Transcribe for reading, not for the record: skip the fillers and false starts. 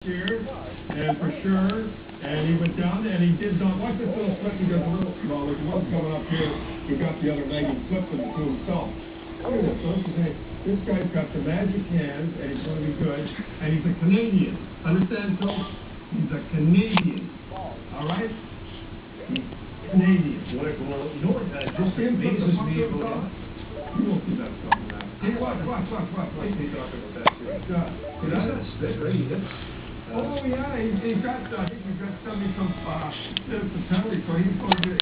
year, and for sure, and he went down, and he did not, watch this little flip, he does a little, well, there's one coming up here, he got the other leg and flipped it to himself. Look at this, folks, this guy's got the magic hands, and he's going to be good, and he's a Canadian. Understand, Phil? He's a Canadian, all right? He's Canadian. Well, you know what, just amazes me about you won't see that stuff now. Hey, watch. He's talking about that too. He's got a spit, right? He hits. Oh, yeah, he's got, I think he's got somebody from, penalty, so he's going to